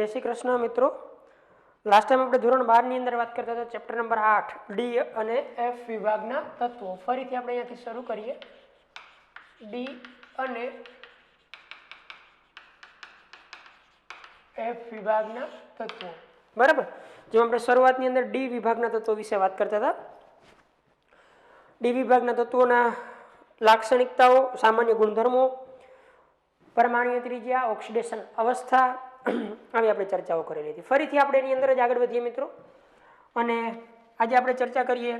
जय श्री कृष्ण मित्रों। Last time આપણે ધોરણ 12 ની અંદર વાત કરતા હતા ચેપ્ટર નંબર 8 ડી અને એફ વિભાગના તત્વો। ફરીથી આપણે અહીંયાથી શરૂ કરીએ। ડી અને એફ વિભાગના તત્વો, બરાબર। જો આપણે શરૂઆતની અંદર ડી વિભાગના તત્વો વિશે વાત કરતા હતા। ડી વિભાગના તત્વોના લાક્ષણિકતાઓ, સામાન્ય ગુણધર્મો, પરમાણુય ત્રિજ્યા, ઓક્સિડેશન અवस्था આવી આપણે ચર્ચાઓ કરેલી હતી। ફરીથી આપણે એની અંદર જ આગળ વધીએ મિત્રો, અને આજે આપણે ચર્ચા કરીએ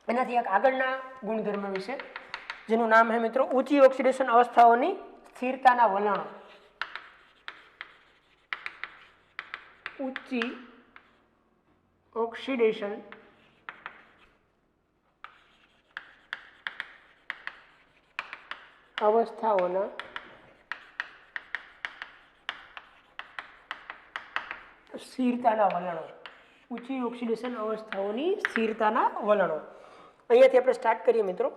એનાથી એક આગળના ગુણધર્મ વિશે, જેનું નામ છે મિત્રો ઊંચી ઓક્સિડેશન અવસ્થાઓની સ્થિરતાના વલણો। ઊંચી ઓક્સિડેશન અવસ્થાઓના સ્થિરતાના વલણો। ઊંચી ઓક્સિડેશન અવસ્થાઓની સ્થિરતાના વલણો। અહીંયાથી આપણે સ્ટાર્ટ કરીએ મિત્રો।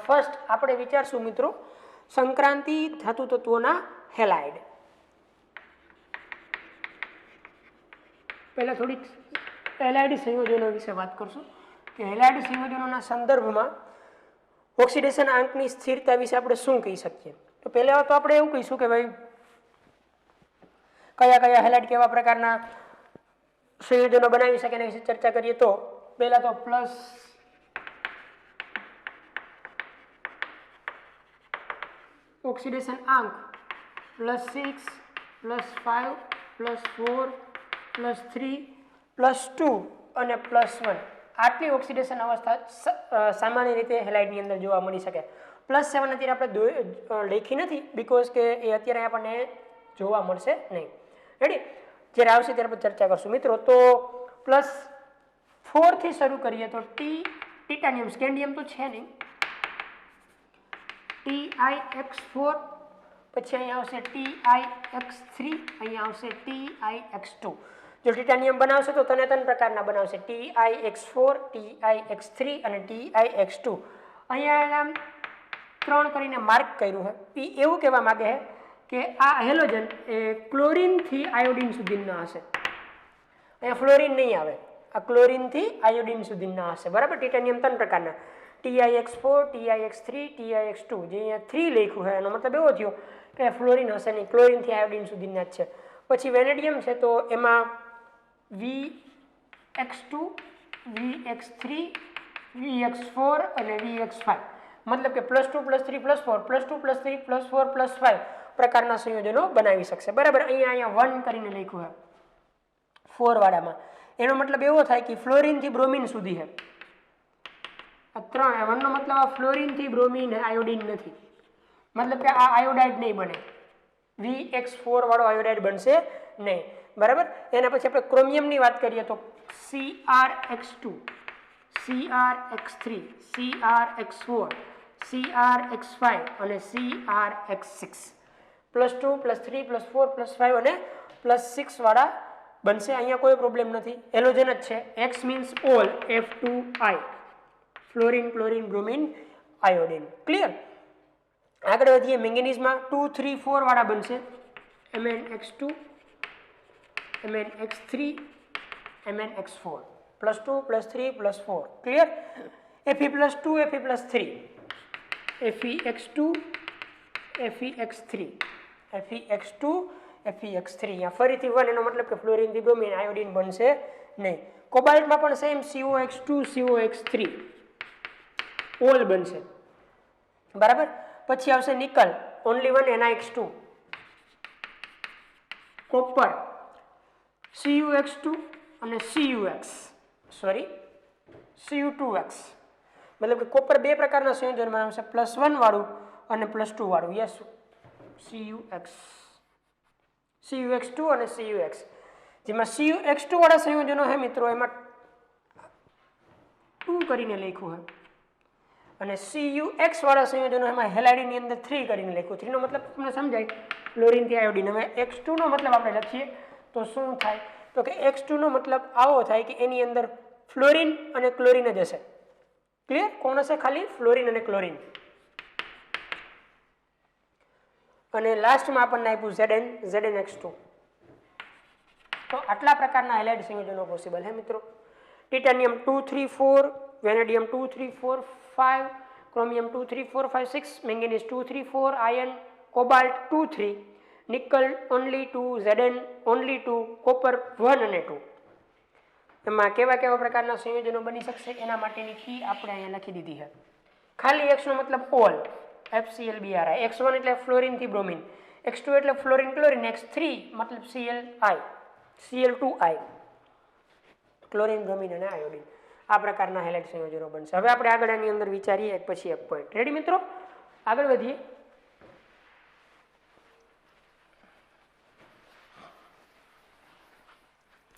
ફર્સ્ટ આપણે વિચારશું મિત્રો સંક્રાંતિ ધાતુ તત્વોના હેલાઇડ। પહેલા થોડીક હેલાઇડ સંયોજનો વિશે વાત કરશું કે હેલાઇડ સંયોજનોના સંદર્ભમાં ઓક્સિડેશન આંકની સ્થિરતા વિશે આપણે શું કહી શકીએ। તો પહેલા તો આપણે એવું કહીશું કે ભાઈ કયા કયા હેલાઇડ કેવા પ્રકારના સંયોજનો બનાવી શકે એના વિશે ચર્ચા કરીએ। તો પહેલા તો પ્લસ ઓક્સિડેશન આંક +6, +5, +4, +3, +2 અને +1 આટલી ઓક્સિડેશન અવસ્થા સામાન્ય રીતે હેલાઇડની અંદર જોવા મળી શકે। +7 અત્યારે આપણે લખી નથી બીકોઝ કે એ અત્યારે આપણને જોવા મળશે નહીં। રેડી, જ્યારે આવશે ત્યારે આપણે ચર્ચા કરશું મિત્રો। તો +4 થી શરૂ કરીએ તો ટાઇટેનિયમ, સ્કેન્ડિયમ તો છે નહીં, TiX4, પછી અહીંયા આવશે TiX3, અહીંયા આવશે TiX2। જો ટાઇટેનિયમ બનાવશે તો ત્રણ પ્રકારના બનાવશે, TiX4, TiX3 અને TiX2। અહીંયા નામ 3 કરીને માર્ક કર્યું છે। એ એવું કહેવા માંગે છે કે આ હેલોજન એ ક્લોરીનથી આયોડિન સુધીના હશે। અહીંયા ફ્લોરિન નહીં આવે, આ ક્લોરીનથી આયોડિન સુધીના હશે, બરાબર। ટાઇટેનિયમ 3 પ્રકારના, TiX4, TiX3, TiX2। જે અહીંયા 3 લખ્યું છે એનો મતલબ એવો થયો કે ફ્લોરિન હશે નહીં, ક્લોરીનથી આયોડિન સુધીના જ છે। પછી વેનેડિયમ છે તો એમાં VX2, VX3, VX4 અને VX5, મતલબ કે +2, +3, +4, +2, +3, +4, +5 પ્રકારના સંયોજનો બનાવી શકશે, બરાબર। અહીંયા 1 કરીને લખ્યું છે 4 વાળામાં, એનો મતલબ એવો થાય કે ફ્લોરિન થી બ્રોમિન સુધી છે આ 3। 1 નો મતલબ આ ફ્લોરિન થી બ્રોમિન આયોડિન નથી, મતલબ કે આ આયોડાઇડ નહીં બને, VX4 વાળો આયોડાઇડ બનશે નહીં, બરાબર। એના પછી આપણે ક્રોમિયમની વાત કરીએ તો CrX2, CrX3, CrX4, CrX5 અને CrX6, +2, +3, +4, +5 અને +6 વાળા બનશે। અહીંયા કોઈ પ્રોબ્લેમ નથી, હેલોજન જ છે। X means all, F2I, fluorine, chlorine, bromine, iodine, clear. આગળ વધીએ મેંગેનીઝમાં 2, 3, 4 વાળા બનશે, MnX2, MnX3, MnX4, +2, +3, +4, clear. Fe+2, Fe+3, FeX2, FeX3, FeX2, FeX3। અહીંયા ફરીથી 1, એનો મતલબ કે ફ્લોરિન થી બ્રોમિન આયોડિન બનશે નહીં। કોબાલ્ટમાં પણ સેમ, COX2, COX3 ઓલ બનશે, બરાબર। પછી આવશે nickel, only 1, NiX2, copper CuX2 અને Cu2x, મતલબ કે કોપર 2 પ્રકારના સંયોજન બનાવશે, +1 વાળું અને +2 વાળું, યસ, CuX2 અને Cux। જેમાં CuX2 વાળા સંયોજનો છે મિત્રો એમાં 2 કરીને લખ્યું છે, અને Cux વાળા સંયોજનો એમાં હેલાઇડની અંદર 3 કરીને લખ્યું। 3 નો મતલબ તમને સમજાય, ક્લોરીન થી આયોડિન। હવે X2 નો મતલબ આપણે લખીએ તો શું થાય, તો કે X2 નો મતલબ આવો થાય કે એની અંદર ફ્લોરિન અને ક્લોરિન જ હશે, ક્લિયર। કોણ હશે? ખાલી ફ્લોરિન અને ક્લોરિન। અને લાસ્ટમાં આપણને આપ્યું ZnX2. તો આટલા પ્રકારના હેલાઇડ સંયોજનો પોસિબલ હે મિત્રો. Titanium 2 3 4, vanadium 2 3 4 5, chromium 2 3 4 5 6, manganese 2 3 4, iron, cobalt 2 3, nickel only 2, Zn only 2, copper 1 અને 2. એમાં કેવા કેવા પ્રકારના સંયોજનો બની શકશે એના માટેની કી આપણે અહીંયા લખી દીધી છે. ખાલી X નો મતલબ ઓલ, FClBri, X1 એટલે ફ્લોરિન થી બ્રોમિન, X2 એટલે ફ્લોરિન ક્લોરિન, X3 મતલબ Cl2i, ક્લોરિન બ્રોમિન અને આયોડિન. આ પ્રકારના હેલાઇડ સંયોજનો બનશે. હવે આપણે આગળ આની અંદર વિચારીએ એક પછી એક પોઈન્ટ. રેડી મિત્રો? આગળ વધીએ.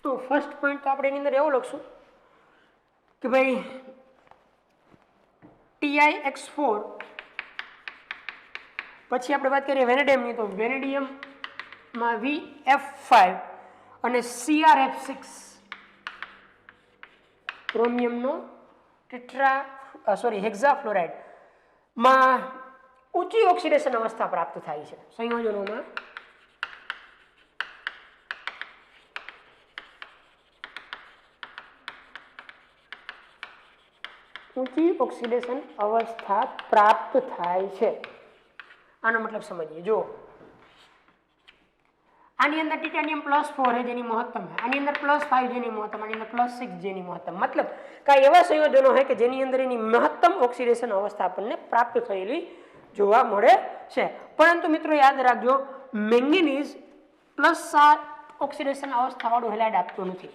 તો ફર્સ્ટ પોઈન્ટ તો આપણે એની અંદર એવો લખશું કે ભાઈ TiX4, પછી આપણે વાત કરીએ વેનેડિયમની, તો વેનેડિયમમાં VF5 અને CrF6, ક્રોમિયમનો હેક્ઝાફ્લોરાઇડ માં ઊંચી ઓક્સિડેશન અવસ્થા પ્રાપ્ત થાય છે. સંયોજનોમાં ઊંચી ઓક્સિડેશન અવસ્થા પ્રાપ્ત થાય છે. આનો મતલબ સમજીએ. જો આની અંદર ટિટેનિયમ +4 है જેની મહત્તમ है, આની અંદર +5 જેની મહત્તમ, આની અંદર +6 જેની મહત્તમ. મતલબ કાંઈ એવા સંયોજનો है કે જેની અંદર એની મહત્તમ ઓક્સિડેશન અવસ્થા આપણને પ્રાપ્ત થયેલી જોવા મળે છે. પરંતુ મિત્રો યાદ રાખજો, મેંગેનીઝ +7 ઓક્સિડેશન અવસ્થા વાળું હેલાઇડ આપતું નથી.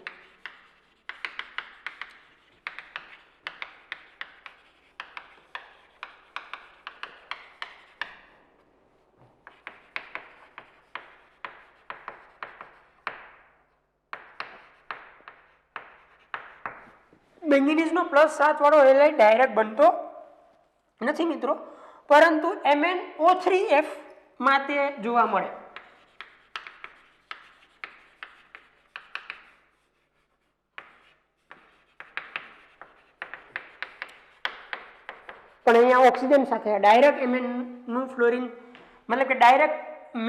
મેંગેનીઝનો +7 વાળો હેલાઇડ ડાયરેક્ટ બનતો નથી મિત્રો, પરંતુ MnO3F માં તે જોવા મળે. પણ અહીંયા ઓક્સિજન સાથે ડાયરેક્ટ Mn નું ફ્લોરિન, મતલબ કે ડાયરેક્ટ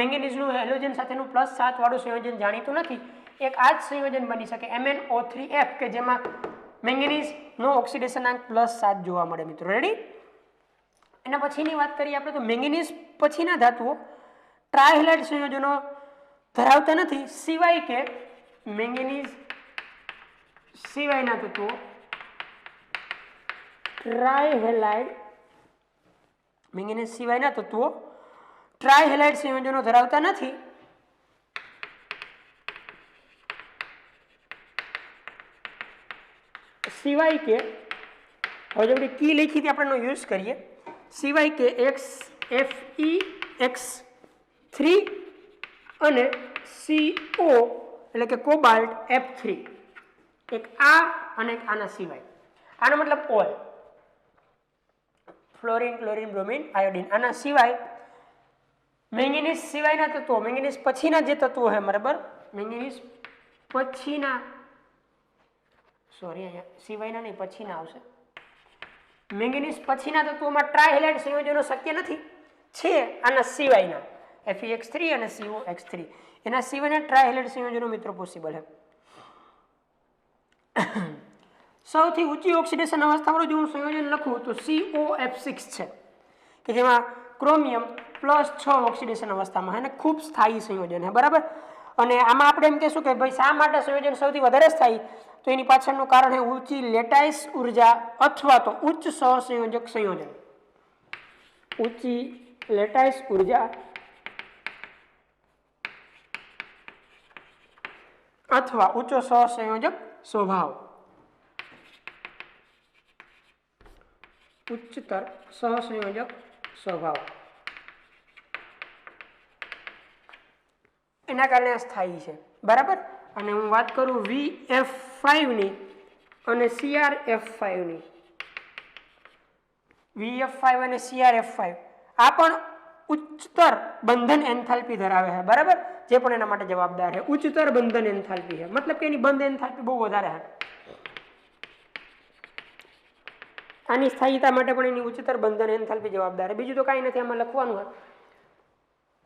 મેંગેનીઝનું હેલોજન સાથેનું +7 વાળું સંયોજન જાણીતું નથી. એક આ જ સંયોજન બની શકે MnO3F કે જેમાં મેંગેનીઝનો ઓક્સિડેશન આંક +7 જોવા મળે મિત્રો. રેડી? એના પછીની વાત કરીએ આપણે, તો મેંગેનીઝ પછીના ધાતુઓ ટ્રાયહેલાઇડ સંયોજનો ધરાવતા નથી, સિવાય કે મેંગેનીઝ સિવાયના તત્વો મેંગેનીઝ સિવાયના તત્વો ટ્રાયહેલાઇડ સંયોજનો ધરાવતા નથી. સિવાય કે, હવે જો કી લખી હતી આપણે એનો યુઝ કરીએ, સિવાય કે FeX3 અને CO એટલે કે કોબાલ્ટ F3, એક આ અને એક આના સિવાય. આનો મતલબ all, fluorine chlorine bromine iodine. આના સિવાય મેંગેનીઝ સિવાયના તત્વો, મેંગેનીઝ પછીના જે તત્વો છે બરાબર, મેંગેનીઝ પછીના, સોરી અહીંયા સિવાયના નહીં પછીના આવશે. મેંગેનીઝ પછીના તત્વોમાં ટ્રાયહેલાઇડ સંયોજનો શક્ય નથી, છે આના સિવાયના FeX3 અને COX3. એના સિવાયના ટ્રાયહેલાઇડ સંયોજનો મિત્રો પોસિબલ છે. સૌથી ઊંચી ઓક્સિડેશન અવસ્થાવાળું જો હું સંયોજન લખું તો COF6 છે, કે જેમાં ક્રોમિયમ +6 ઓક્સિડેશન અવસ્થામાં અને ખૂબ સ્થાયી સંયોજન છે બરાબર. અને આમાં આપણે એમ કહેશું કે ભાઈ શા માટે સંયોજન સૌથી વધારે સ્થાયી, તો એની પાછળનું કારણ છે ઊંચી લેટાઇસ ઉર્જા અથવા તો ઉચ્ચ સહસંયોજક સંયોજન. ઊંચી લેટાઇસ ઉર્જા અથવા ઊંચો સહસંયોજક સ્વભાવ, ઉચ્ચતર સહસંયોજક સ્વભાવ, એના કારણે સ્થાયી છે બરાબર. અને હું વાત કરું VF5 ની અને CrF5 ની, VF5 અને CrF5 આ પણ ઉચ્ચતર બંધન એન્થાલ્પી ધરાવે છે બરાબર, જે પણ એના માટે જવાબદાર છે. ઉચ્ચતર બંધન એન્થાલ્પી છે, મતલબ કે એની બંધ એન્થાલ્પી બહુ વધારે છે. આની સ્થાયીતા માટે પણ એની ઉચ્ચતર બંધન એન્થાલ્પી જવાબદાર છે. બીજું તો કાંઈ નથી આમાં લખવાનું છે.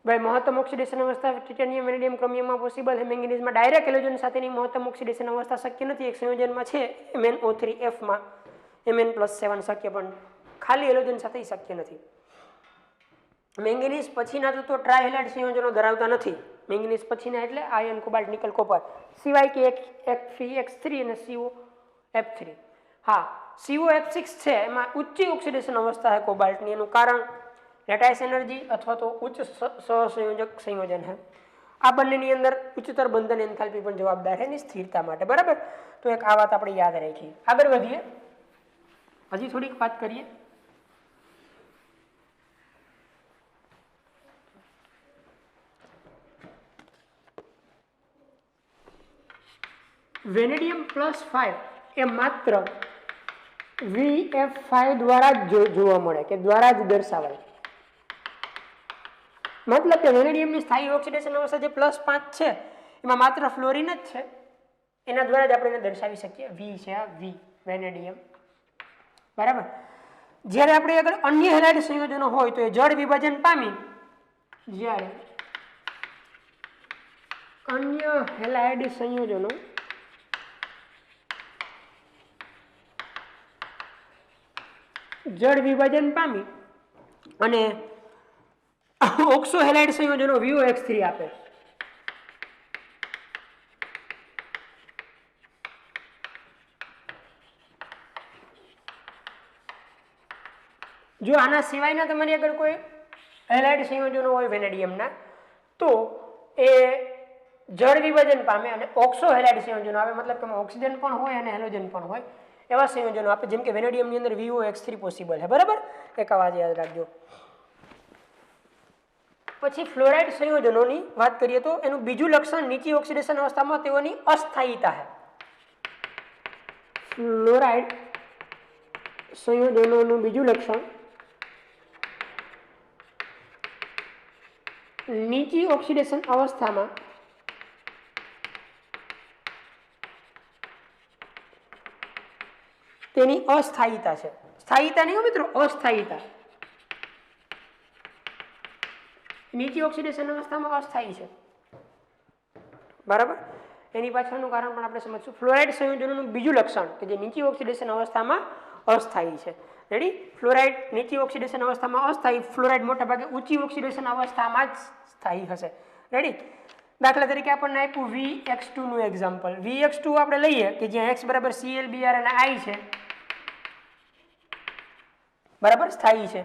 ભાઈ મહત્તમ ઓક્સિડેશન અવસ્થા ટાઇટેનિયમ વેનેડિયમ ક્રોમિયમમાં પોસિબલ છે, મેંગેનીઝમાં ડાયરેક્ટ હેલોજન સાથેની મહત્તમ ઓક્સિડેશન અવસ્થા શક્ય નથી. એક સંયોજનમાં છે MnO3F માં Mn+7 શક્ય, પણ ખાલી હેલોજન સાથે શક્ય નથી. મેંગેનીઝ પછીના તત્વો ટ્રાયહેલાઇડ સંયોજનો ધરાવતા નથી. મેંગેનીઝ પછીના એટલે આયર્ન, કોબાલ્ટ, નિકલ, કોપર, સિવાય કે Fe3 અને COF3. હા, COF6 છે એમાં ઉચ્ચ ઓક્સિડેશન અવસ્થા છે કોબાલ્ટની. એનું કારણ લેટાઇસ એનર્જી અથવા તો ઉચ્ચ સહસંયોજક સંયોજન છે. આ બંનેની અંદર ઉચ્ચતર બંધન એન્થાલ્પી પણ જવાબદાર છે એની સ્થિરતા માટે. બરાબર, તો એક આ વાત આપણે યાદ રાખીએ. આગળ વધીએ, હજી થોડીક વાત કરીએ. વેનેડિયમ +5 એ માત્ર VF5 દ્વારા જ જોવા મળે કે દ્વારા જ દર્શાવાય. મતલબ કે વેનેડિયમની સ્થાયી ઓક્સિડેશન અવસ્થા જે +5 છે એમાં માત્ર ફ્લોરિન જ છે, એના દ્વારા જ આપણે એને દર્શાવી શકીએ. V છે આ V વેનેડિયમ. બરાબર, જ્યારે આપણે આગળ અન્ય હેલાઇડ સંયોજનો હોય તો એ જળ વિભાજન પામી, જ્યારે અન્ય હેલાઇડ સંયોજનો જળ વિભાજન પામી અને ઓક્સો હેલાઇડ સંયોજનો VOX3 આપે. જો આના સિવાયના તમારી આગળ કોઈ હેલાઇડ સંયોજનો હોય વેનેડિયમના તો એ જળ વિભાજન પામે અને ઓક્સો હેલાઇડ સંયોજનો આવે, મતલબ કે ઓક્સિજન પણ હોય અને હેલોજન પણ હોય એવા સંયોજનો આપે, જેમ કે વેનેડિયમની અંદર VOX3 પોસિબલ છે. બરાબર, એક આ વાત યાદ રાખજો. પછી ફ્લોરાઇડ સંયોજનોની વાત કરીએ તો એનું બીજું લક્ષણ નીચી ઓક્સિડેશન અવસ્થામાં તેઓની અસ્થાયીતા છે. ફ્લોરાઇડ સંયોજનોનું બીજું લક્ષણ નીચી ઓક્સિડેશન અવસ્થામાં તેની અસ્થાયીતા છે. સ્થાયીતા નહીં મિત્રો, અસ્થાયીતા. નીચી ઓક્સિડેશન અવસ્થામાં અસ્થાયી છે. બરાબર, એની પાછળનું કારણ પણ આપણે સમજશું. ફ્લોરાઇડ સંયોજનોનું બીજું લક્ષણ કે જે નીચી ઓક્સિડેશન અવસ્થામાં અસ્થાયી છે. રેડી, ફ્લોરાઇડ નીચી ઓક્સિડેશન અવસ્થામાં અસ્થાયી, ફ્લોરાઇડ મોટાભાગે ઊંચી ઓક્સિડેશન અવસ્થામાં જ સ્થાયી હશે. રેડી, દાખલા તરીકે આપણને આપ્યું VX2 નું એક્ઝામ્પલ. VX2 આપણે લઈએ કે જ્યાં X બરાબર Cl Br અને I છે, બરાબર, સ્થાયી છે.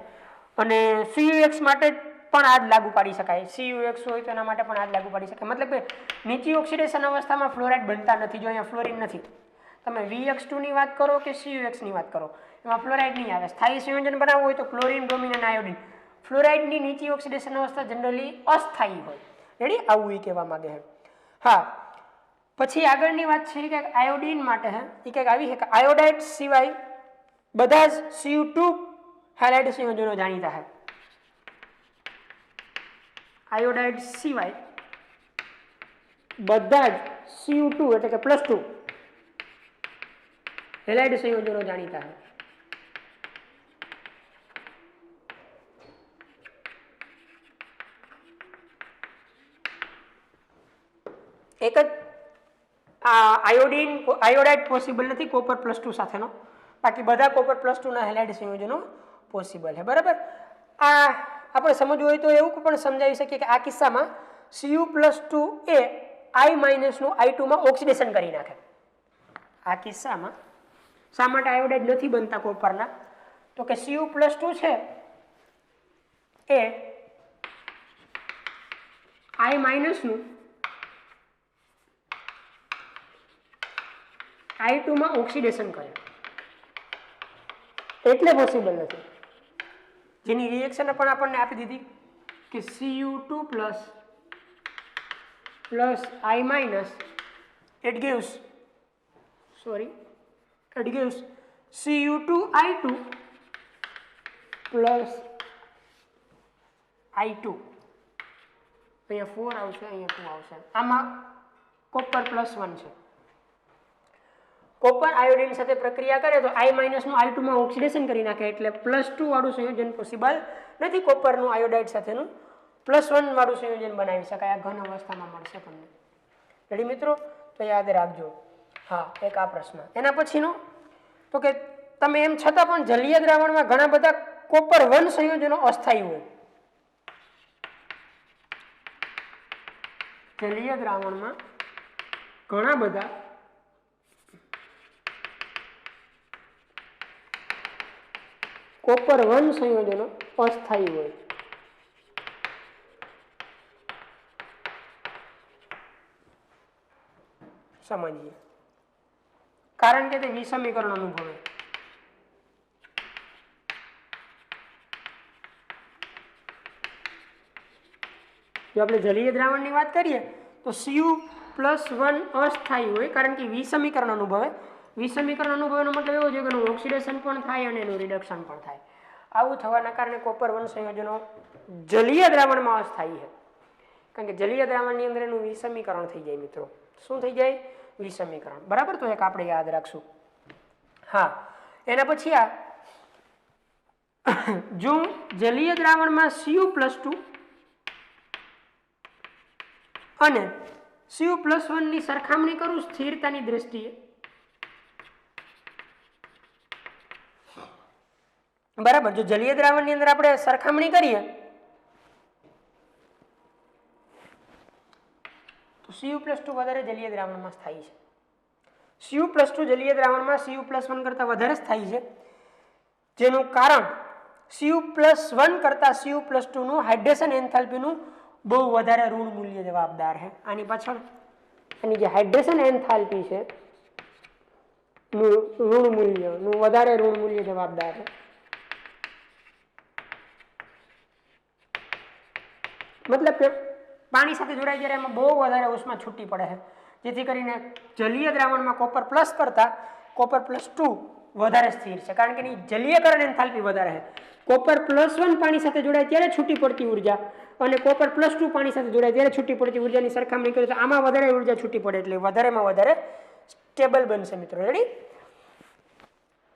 અને CUX માટે પણ આ જ લાગુ પાડી શકાય. CUX હોય તો એના માટે પણ આ જ લાગુ પાડી શકાય. મતલબ કે નીચી ઓક્સિડેશન અવસ્થામાં ફ્લોરાઇડ બનતા નથી. જો અહીંયા ફ્લોરિન નથી, તમે VX2 ની વાત કરો કે CUX ની વાત કરો, એમાં ફ્લોરાઇડ નહીં આવે. સ્થાયી સંયોજન બનાવવું હોય તો ક્લોરીન, બ્રોમિન અને આયોડિન. ફ્લોરાઇડની નીચી ઓક્સિડેશન અવસ્થા જનરલી અસ્થાયી હોય. રેડી, આવું એ કહેવા માંગે છે. હા, પછી આગળની વાત છે કે આયોડિન માટે હે એ કંઈક આવી છે કે આયોડાઇડ સિવાય બધા જ Cu2 હેલાઇડ સંયોજનો જાણીતા છે. આયોડાઇડ સિવાય બધા જ Cu2 એટલે કે +2 હેલાઇડ સંયોજનો જાણીતા છે. એક જ આયોડાઇડ પોસિબલ નથી કોપર +2 સાથેનો, બાકી બધા કોપર +2 ના હેલાઇડ સંયોજનો પોસિબલ છે. બરાબર, આ આપણે સમજવું હોય તો એવું પણ સમજાવી શકીએ કે આ કિસ્સામાં Cu+2 એ I- નું I2 માં ઓક્સિડેશન કરી નાખે. આ કિસ્સામાં શા માટે આયોડાઇડ નથી બનતા કોપરના? તો કે Cu+2 છે એ I- નું I2 માં ઓક્સિડેશન કરે, એટલે પોસિબલ નથી. જેની રિએક્શન પણ આપણને આપી દીધી કે Cu2 plus I- it gives Cu2I2 plus I2. અહીંયા 4 આવશે, અહીંયા 2 આવશે. આમાં કોપર +1 છે. કોપર આયોડિન સાથે પ્રક્રિયા કરે તો I- નું I2 માં ઓક્સિડેશન કરી નાખે, એટલે +2 વાળું સંયોજન પોસિબલ નથી કોપરનું આયોડાઇડ સાથેનું +1 વાળું સંયોજન બનાવી શકાય, આ ઘન અવસ્થામાં મળશે તમને. રેડી મિત્રો? તો યાદ રાખજો. હા, એક આ પ્રશ્ન. એના પછીનો તો કે તમે એમ છતાં પણ જલીય દ્રાવણમાં ઘણા બધા કોપર 1 સંયોજનો અસ્થાયી હોય. જલીય દ્રાવણમાં ઘણા બધા કોપર 1 સંયોજનો અસ્થાયી હોય. સમજીએ. કારણ કે તે વિષમીકરણ અનુભવે. જો આપણે જલીય દ્રાવણની વાત કરીએ તો Cu+1 અસ્થાયી હોય, કારણ કે વિષમીકરણ અનુભવે. વિષમીકરણ અનુભવનો મતલબ એવો છે કે એનું ઓક્સિડેશન પણ થાય અને એનું રિડક્શન પણ થાય. આવું થવાના કારણે કોપર 1 સંયોજનો જલીય દ્રાવણમાં અસ્થાયી છે, કારણ કે જલીય દ્રાવણની અંદર એનું વિષમીકરણ થઈ જાય મિત્રો. શું થઈ જાય? વિષમીકરણ. બરાબર? તો એક આપણે યાદ રાખશું. હા, એના પછી આ જો જલીય દ્રાવણમાં Cu+2 અને Cu+1 ની સરખામણી કરું સ્થિરતાની દ્રષ્ટિએ, બરાબર, જો જલીય દ્રાવણની અંદર આપણે સરખામણી કરીએ તો Cu+2 વધારે જલીય દ્રાવણમાં સ્થાયી છે. Cu+2 જલીય દ્રાવણમાં Cu+1 કરતા વધારે સ્થાયી છે, જેનું કારણ Cu+1 કરતા Cu+2 નું હાઇડ્રેશન એન્થાલ્પીનું બહુ વધારે ઋણ મૂલ્ય જવાબદાર છે. આની પાછળ એની જે હાઇડ્રેશન એન્થાલ્પી છે ઋણ મૂલ્યનું વધારે ઋણ મૂલ્ય જવાબદાર છે. મતલબ કે પાણી સાથે જોડાય ત્યારે એમાં બહુ વધારે ઉષ્મા છૂટી પડે છે, જેથી કરીને જલીય દ્રાવણમાં કોપર પ્લસ કરતા કોપર+2 વધારે સ્થિર છે, કારણ કે એની જલીયકરણ એન્થાલ્પી વધારે છે. કોપર+1 પાણી સાથે જોડાય ત્યારે છૂટી પડતી ઉર્જા અને કોપર+2 પાણી સાથે જોડાય ત્યારે છૂટી પડતી ઉર્જાની સરખામણી કરીએ તો આમાં વધારે ઉર્જા છૂટી પડે, એટલે વધારેમાં વધારે સ્ટેબલ બનશે મિત્રો. રેડી?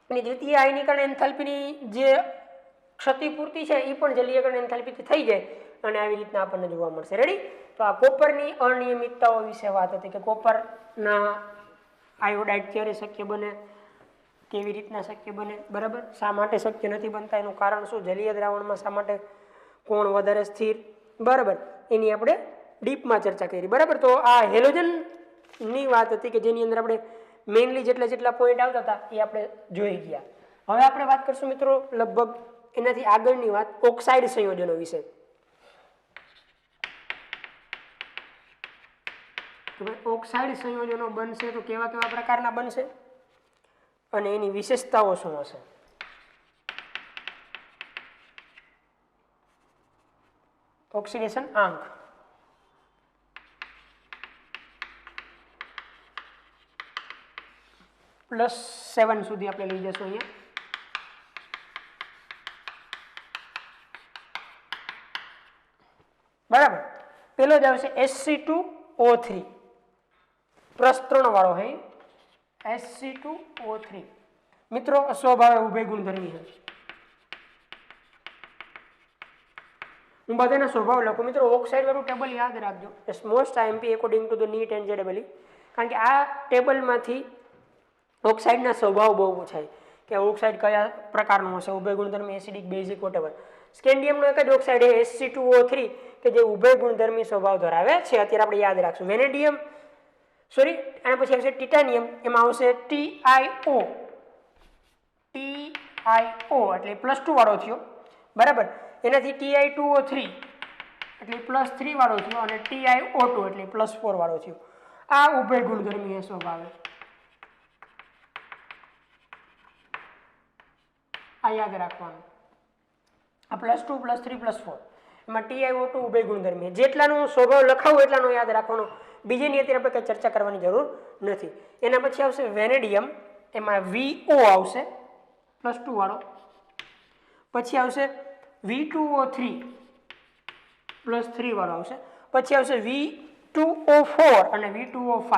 અને દ્વિતીય આયનીકરણ એન્થાલ્પીની જે ક્ષતિપૂર્તિ છે એ પણ જલીયકરણ એન્થાલ્પીથી થઈ જાય અને આવી રીતના આપણને જોવા મળશે. રેડી? તો આ કોપરની અનિયમિતતાઓ વિશે વાત હતી કે કોપરના આયોડાઇડ ક્યારે શક્ય બને, કેવી રીતના શક્ય બને, બરાબર, શા માટે શક્ય નથી બનતા, એનું કારણ શું, જલીય દ્રાવણમાં શા માટે કોણ વધારે સ્થિર, બરાબર, એની આપણે ડીપમાં ચર્ચા કરી. બરાબર? તો આ હેલોજનની વાત હતી કે જેની અંદર આપણે મેઇનલી જેટલા પોઈન્ટ આવતા હતા એ આપણે જોઈ ગયા. હવે આપણે વાત કરશું મિત્રો લગભગ એનાથી આગળની વાત ઓક્સાઇડ સંયોજનો વિશે. ઓક્સાઇડ સંયોજનો બનશે તો કેવા કેવા પ્રકારના બનશે અને એની વિશેષતાઓ શું હશે? ઓક્સિડેશન આંક +7 સુધી આપણે લઈ જશું અહીંયા. બરાબર? પેલો જ આવશે Sc2O3 +3 વાળો હે Sc2O3 મિત્રો સ્વભાવે ઉભય ગુણધર્મી છે. હું બધાના સ્વભાવ લખું મિત્રો. ઓક્સાઇડ વાળું ટેબલ યાદ રાખજો. It's most IMP according to the NEET and જેડબલ, કારણ કે આ ટેબલમાંથી ઓક્સાઇડના સ્વભાવ બહુ પૂછાય કે ઓક્સાઇડ કયા પ્રકારનું હશે, ઉભય ગુણધર્મી, એસિડિક, બેઝિક, વોટેવર. સ્કેન્ડિયમનો એક જ ઓક્સાઇડ છે Sc2O3 કે જે ઉભય ગુણધર્મી સ્વભાવ ધરાવે છે. અત્યારે આપણે યાદ રાખશું. વેનેડિયમ એના પછી આવશે ટિટાનિયમ, એમાં આવશે TiO એટલે +2 વાળો થયો, બરાબર. એનાથી Ti2O3 એટલે +3 વાળો થયો અને TiO2 એટલે +4 વાળો થયો. આ ઉભય ગુણધર્મી સ્વભાવે આ યાદ રાખવાનું. આ +2 +3 +4 એમાં TiO2 ઉભય ગુણધર્મી. જેટલાનો સ્વભાવ લખાવું એટલાનો યાદ રાખવાનો, બીજીની અત્યારે આપણે કંઈ ચર્ચા કરવાની જરૂર નથી. એના પછી આવશે વેનેડિયમ, એમાં VO આવશે +2 વાળો. પછી આવશે V2O3 +3 વાળો આવશે. પછી આવશે V2O4 અને V2O5.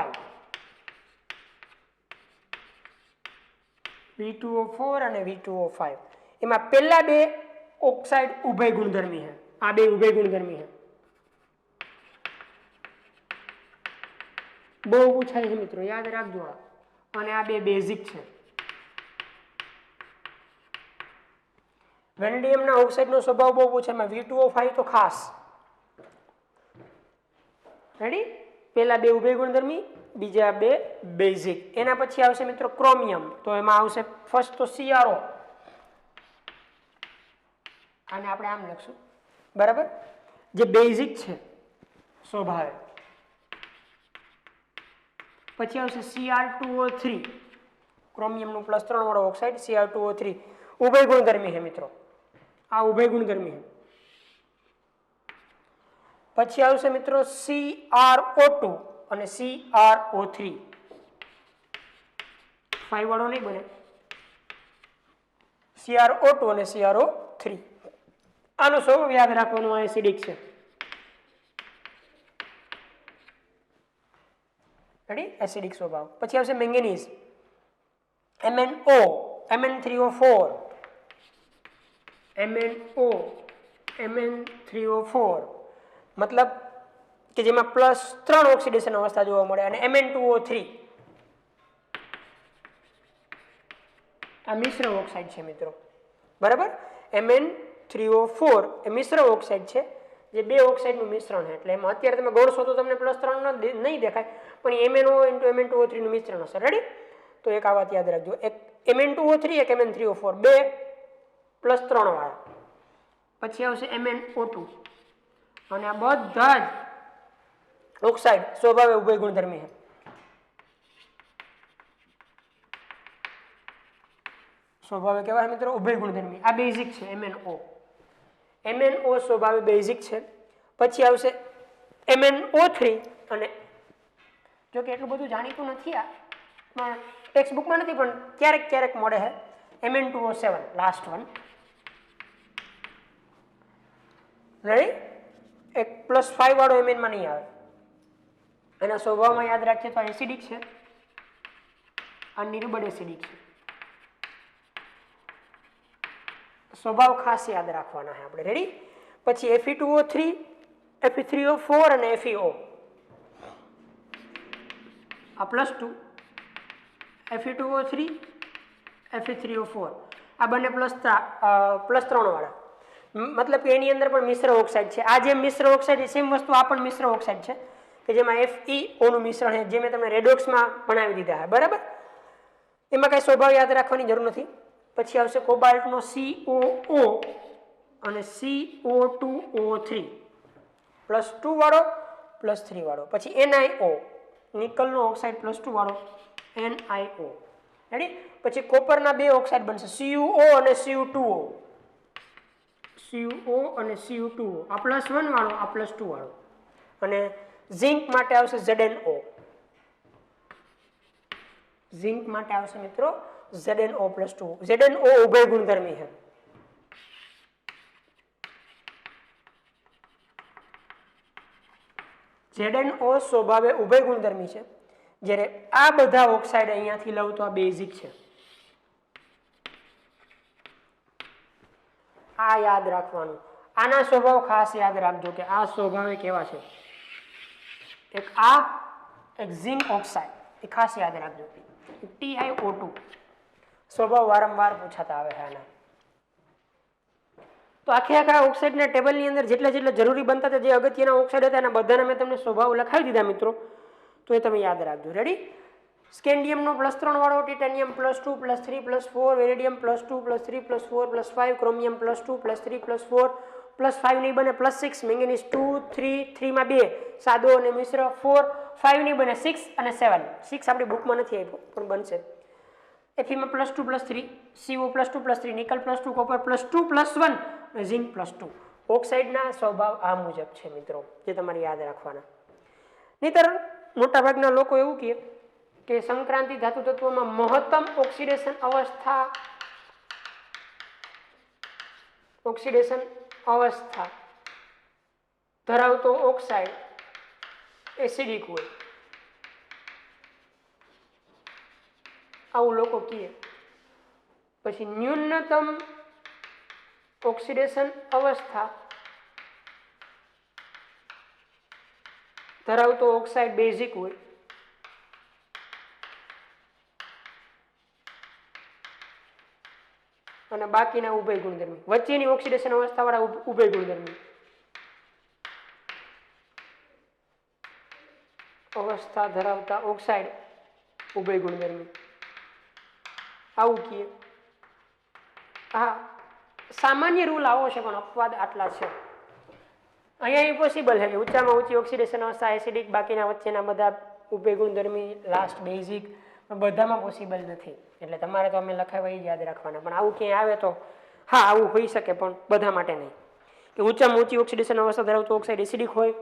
V2O4 અને V2O5 એમાં પહેલા બે ઓક્સાઇડ ઉભય ગુણધર્મી છે. આ બે ઉભય ગુણધર્મી છે. બહુ પૂછાય છે મિત્રો, યાદ રાખજો આ. અને આ બે બેઝિક છે. વેનેડિયમના ઓક્સાઇડનો સ્વભાવ બહુ પૂછે, એમાં V2O5 તો ખાસ. રેડી? પહેલા બે ઉભય ગુણધર્મી, બીજા બે બેઝિક. એના પછી આવશે મિત્રો ક્રોમિયમ, તો એમાં આવશે ફર્સ્ટ તો CrO. આને આપણે આમ લખશું, બરાબર? જે બેઝિક છે સ્વભાવે. પછી આવશે Cr2O3, ક્રોમિયમનું +3 વાળો ઓક્સાઇડ Cr2O3, ઉભય ગુણધર્મી છે મિત્રો, આ ઉભય ગુણધર્મી છે. પછી આવશે મિત્રો CrO2 અને CrO3, 5 વાળો નહીં બને, CrO2 અને CrO3. આનો સ્વભાવ યાદ રાખવાનો, આ એસિડિક છે. રેડી? એસિડિક સ્વભાવ. પછી આવશે manganese, MnO, Mn3O4, MnO, Mn3O4, મતલબ કે જેમાં +3 ઓક્સિડેશન અવસ્થા જોવા મળે. અને Mn2O3, આ મિશ્ર ઓક્સાઇડ છે મિત્રો, બરાબર? Mn3O4 એ મિશ્ર ઓક્સાઇડ છે, જે બે ઓક્સાઇડનું મિશ્રણ છે. એટલે એમાં અત્યારે તમે ગણશો તો તમને +3 નહીં દેખાય, પણ MnO × Mn2O3 નું મિશ્રણ હશે. રેડી? તો એક આ વાત યાદ રાખજો, એક Mn2O3, એક Mn3O4, બે +3 વાળા. પછી આવશે MnO2, અને આ બધા જ ઓક્સાઇડ સ્વભાવે ઉભય ગુણધર્મી છે. સ્વભાવે કેવા મિત્રો? ઉભય ગુણધર્મી. આ બેઝિક છે MnO. MnO સ્વભાવે બેઝિક છે. પછી આવશે MnO3, અને જો કે એટલું બધું જાણીતું નથી, આ ટેક્સ્ટ બુકમાં નથી, પણ ક્યારેક ક્યારેક મળે છે. Mn2O7, last one. રેડી? એક +5 વાળો Mn માં નહીં આવે. એના સ્વભાવમાં યાદ રાખીએ તો એસિડિક છે, આ નિર્બળ એસિડિક છે. સ્વભાવ ખાસ યાદ રાખવાના છે આપણે. રેડી? પછી Fe2O3, Fe3O4 અને FeO, આ +2, Fe2O3, Fe3O4, આ બંને +3 વાળા. મતલબ કે એની અંદર પણ મિશ્ર ઓક્સાઇડ છે. આ જે મિશ્ર ઓક્સાઇડ છે, સેમ વસ્તુ આ પણ મિશ્ર ઓક્સાઇડ છે, કે જેમાં FeO નું મિશ્રણ છે, જે મેં તમને રેડોક્સમાં ભણાવી દીધા છે, બરાબર? એમાં કઈ સ્વભાવ યાદ રાખવાની જરૂર નથી. પછી આવશે કોબાલ્ટનો COO અને CO2O3, +2 વાળો, +3 વાળો. પછી NiO, નિકલનો ઓક્સાઇડ +2 વાળો, NiO. રેડી? પછી કોપરના બે ઓક્સાઇડ બનશે, CuO અને Cu2O, CuO અને Cu2O, આ +1 વાળો, આ +2 વાળો. અને ઝિંક માટે આવશે ZnO. ઝિંક માટે આવશે મિત્રો ZnO+2. ZnO ઉભય ગુણધર્મી છે. ZnO સ્વભાવે ઉભય ગુણધર્મી છે, જ્યારે આ બધા ઓક્સાઇડ અહીંયાથી લઉં તો આ બેઝિક છે. આ યાદ રાખવાનું. આના સ્વભાવ ખાસ યાદ રાખજો કે આ સ્વભાવે કેવા છે. એક આ, એક ઝિંક ઓક્સાઇડ, એ ખાસ યાદ રાખજો. TiO2 સ્વભાવ વારંવાર પૂછાતા આવે છે આના. તો આખા ઓક્સાઇડના ટેબલની અંદર જેટલા જરૂરી બનતા હતા, જે અગત્યના ઓક્સાઇડ હતા, એના બધાના મેં તમને સ્વભાવ લખાવી દીધા મિત્રો, તો એ તમે યાદ રાખજો. રેડી? સ્કેન્ડિયમનો +3 વાળો, ટાઇટેનિયમ +2, +3, +4, વેનેડિયમ +2, +3, +4, +5, ક્રોમિયમ +2, +3, +4, +5 નહીં બને, +6, મેંગેનીઝ 2, 3, 3 માં 2, સાદો અને મિશ્ર 4, 5 નહીં બને, 6 અને 7. 6 આપણી બુકમાં નથી આપ્યો, પણ બનશે. એફીમાં +2, +3, CO +2, +3, નિકલ +2, કોપર +2, +1 અને ઝિંક +2. ઓક્સાઇડના સ્વભાવ આ મુજબ છે મિત્રો, જે તમારે યાદ રાખવાના. નહીતર મોટાભાગના લોકો એવું કહે કે સંક્રાંતિ ધાતુ તત્વોમાં મહત્તમ ઓક્સિડેશન અવસ્થા ધરાવતો ઓક્સાઇડ એસિડિક હોય, આવું લોકો કહે. પછી ન્યૂનતમ ઓક્સિડેશન અવસ્થા ધરાવતો ઓક્સાઇડ બેઝિક હોય, અને બાકીના ઉભય ગુણધર્મી, વચ્ચેની ઓક્સિડેશન અવસ્થાવાળા ઉભય ગુણધર્મી, અવસ્થા ધરાવતા ઓક્સાઇડ ઉભય ગુણધર્મી, આવું કહીએ. હા, સામાન્ય રૂલ આવો છે, પણ અપવાદ આટલા છે. અહીંયા ઇમ્પોસિબલ છે કે ઊંચામાં ઊંચી ઓક્સિડેશન અવસ્થા એસિડિક, બાકીના વચ્ચેના બધા ઉભય ગુણધર્મી, લાસ્ટ બેઝિક, બધામાં પોસિબલ નથી. એટલે તમારે તો અમે લખાવ્યા એ જ યાદ રાખવાના. પણ આવું ક્યાંય આવે તો હા, આવું હોઈ શકે, પણ બધા માટે નહીં. કે ઊંચામાં ઊંચી ઓક્સિડેશન અવસ્થા ધરાવતો ઓક્સાઇડ એસિડિક હોય,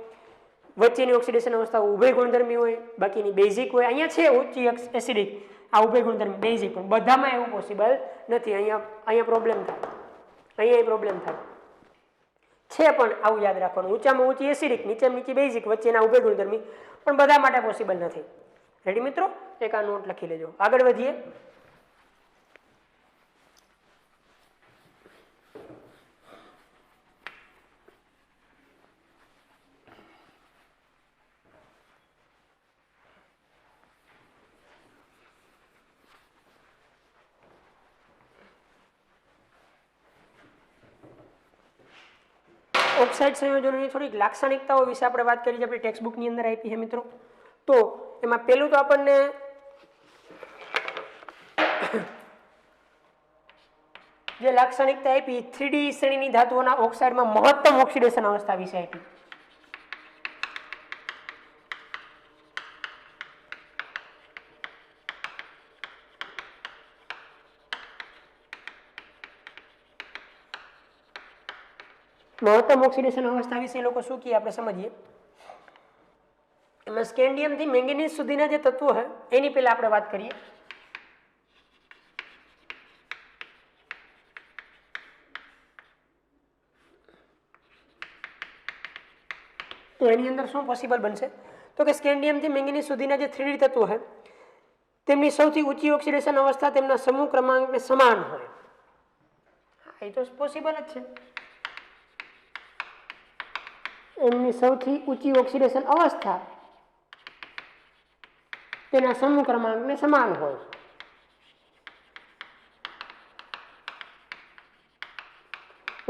વચ્ચેની ઓક્સિડેશન અવસ્થા ઉભય ગુણધર્મી હોય, બાકીની બેઝિક હોય. અહીંયા છે ઊંચી એસિડિક, આ ઉભય ગુણધર્મી બેઝિક, પણ બધામાં એવું પોસિબલ નથી. અહીંયા પ્રોબ્લેમ થાય, અહીંયા પ્રોબ્લેમ થાય છે. પણ આવું યાદ રાખવાનું, ઊંચામાં ઊંચી એસિડિક, નીચેમાં નીચી બેઝિક, વચ્ચેના ઉભય ગુણધર્મી, પણ બધા માટે પોસિબલ નથી. રેડી મિત્રો? એક આ નોટ લખી લેજો. આગળ વધીએ. ઓક્સાઇડ સંયોજનોની થોડીક લાક્ષણિકતાઓ વિશે આપણે વાત કરી છે, આપણી ટેક્સ્ટ બુકની અંદર આપી છે મિત્રો. તો એમાં પહેલું તો આપણને જે લાક્ષણિકતા આપી 3D શ્રેણીની ધાતુઓના ઓક્સાઇડમાં મહત્તમ ઓક્સિડેશન અવસ્થા વિશે આપી. મહત્તમ ઓક્સિડેશન અવસ્થા વિશે લોકો શું કહે આપણે સમજીએ. એમાં સ્કેન્ડિયમ થી મેંગેનીઝ સુધીના જે તત્વો છે એની પહેલા આપણે વાત કરીએ. તો એની અંદર શું પોસિબલ બનશે? તો કે સ્કેન્ડિયમ થી મેંગેનીઝ સુધીના જે 3D તત્વો છે તેમની સૌથી ઊંચી ઓક્સિડેશન અવસ્થા તેમના સમૂહ ક્રમાંકને સમાન હોય. એ તો પોસિબલ જ છે. એમની સૌથી ઊંચી ઓક્સિડેશન અવસ્થા તેના સમૂહ ક્રમાંકને સમાન હોય.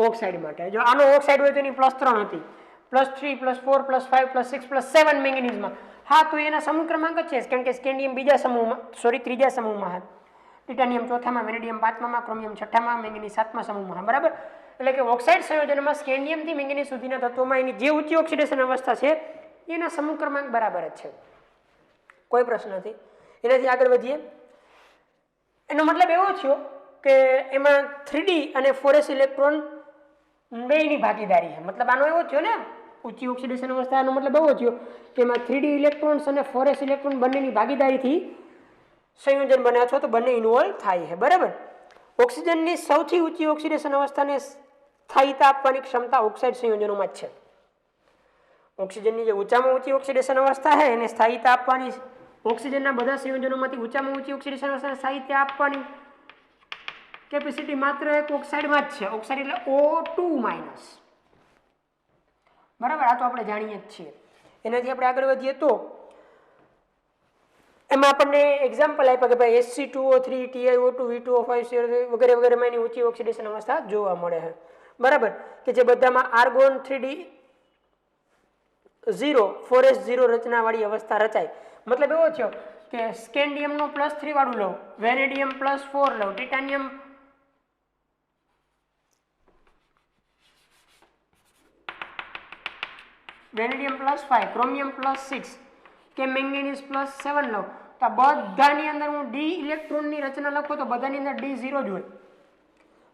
ઓક્સાઇડ માટે જો આનો ઓક્સાઇડ હોય તો એની +3 હતી, +3 +4 +5 +6 +7 મેંગેનીઝમાં. હા, તો એના સમૂહ ક્રમાંક જ છે, કારણ કે સ્કેન્ડિયમ ત્રીજા સમૂહમાં છે, ટિટાનિયમ ચોથામાં, વેનેડિયમ પાંચમામાં, ક્રોમિયમ છઠ્ઠામાં, મેંગેનીઝ સાતમા સમૂહમાં. બરાબર? એટલે કે ઓક્સાઇડ સંયોજનમાં સ્કેન્ડિયમથી મેંગેનીઝ સુધીના તત્વોમાં એની જે ઊંચી ઓક્સિડેશન અવસ્થા છે એના સમૂહ ક્રમાંક બરાબર જ છે, કોઈ પ્રશ્ન નથી. એનાથી આગળ વધીએ. એનો મતલબ એવો થયો કે એમાં 3D અને 4s ઇલેક્ટ્રોન બેયની ભાગીદારી છે. મતલબ આનો એવો થયો ને, ઊંચી ઓક્સિડેશન અવસ્થાનો મતલબ એવો થયો કે એમાં 3D ઇલેક્ટ્રોન્સ અને 4s ઇલેક્ટ્રોન બંનેની ભાગીદારીથી સંયોજન બને અથવા તો બંને ઇન્વોલ્વ થાય છે. બરાબર? ઓક્સિજનની સૌથી ઊંચી ઓક્સિડેશન અવસ્થાને સ્થાયીતા આપવાની ક્ષમતા ઓક્સાઇડ સંયોજનોમાં જ છે. ઓક્સિજનની જે ઊંચામાં ઊંચી ઓક્સિડેશન અવસ્થા છે એને સ્થાયીતા આપવાની, ઓક્સિજનના બધા સંયોજનોમાંથી ઊંચામાં ઊંચી ઓક્સિડેશન અવસ્થાને સ્થાયીતા આપવાની કેપેસિટી માત્ર એક ઓક્સાઇડમાં જ છે. ઓક્સાઇડ એટલે O2-. બરાબર? આ તો આપણે જાણીએ જ છીએ. એનાથી આપણે આગળ વધીએ તો એમાં આપણને એક્ઝામ્પલ આપ્યા કે ભાઈ Sc2O3 TiO2 V2O5 વગેરે વગેરેમાં એની ઊંચી ઓક્સિડેશન અવસ્થા જોવા મળે છે. બરાબર? કે જે બધામાં આર્ગોન 3D 0 4s0 રચનાવાળી અવસ્થા રચાય. મતલબ એવો થયો કે સ્કેન્ડિયમનો +3 વાળું લઉં, વેનેડિયમ +4 લઉં, ટિટાનિયમ +5, ક્રોમિયમ +6 કે મેંગેનીઝ +7 લઉં, તો બધાની અંદર હું D ઇલેક્ટ્રોનની રચના લખું તો બધાની અંદર D0 જ હોય.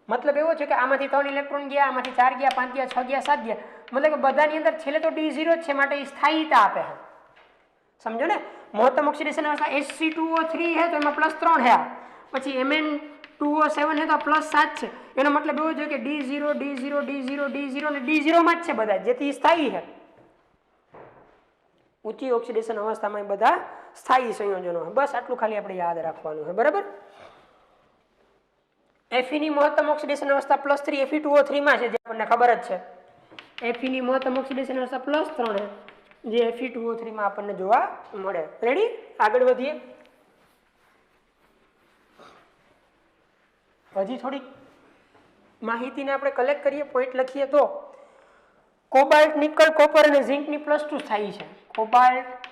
મતલબ એવો છે કે આમાંથી 3 ઇલેક્ટ્રોન ગયા, આમાંથી 4 ગયા, 5 ગયા, 6 ગયા, 7 ગયા, મતલબ કે બધાની અંદર છેલ્લે તો D0 જ છે, માટે એ સ્થાયીતા આપે છે. સમજો ને? મહત્તમ ઓક્સિડેશન અવસ્થા Sc2O3 છે તો એમાં +3 છે, પછી Mn2O7 છે તો +7 છે. એનો મતલબ એવો છે કે D0 D0 D0 D0 અને D0 માં જ છે બધા, જેથી સ્થાયી છે. ઊંચી ઓક્સિડેશન અવસ્થામાં બધા સ્થાયી સંયોજનો. બસ આટલું ખાલી આપણે યાદ રાખવાનું છે. બરાબર? Fe ની મહત્તમ ઓક્સિડેશન અવસ્થા +3 Fe2O3 માં છે, જે આપણને ખબર જ છે. Fe ની મહત્તમ ઓક્સિડેશન અવસ્થા +3 જે Fe2O3 માં આપણને જોવા મળે. રેડી? આગળ વધીએ. હજી થોડીક માહિતીને આપણે કલેક્ટ કરીએ, પોઈન્ટ લખીએ તો કોબાલ્ટ, નિકલ, કોપર અને ઝિંકની +2 સ્થાયી છે. કોબાલ્ટ,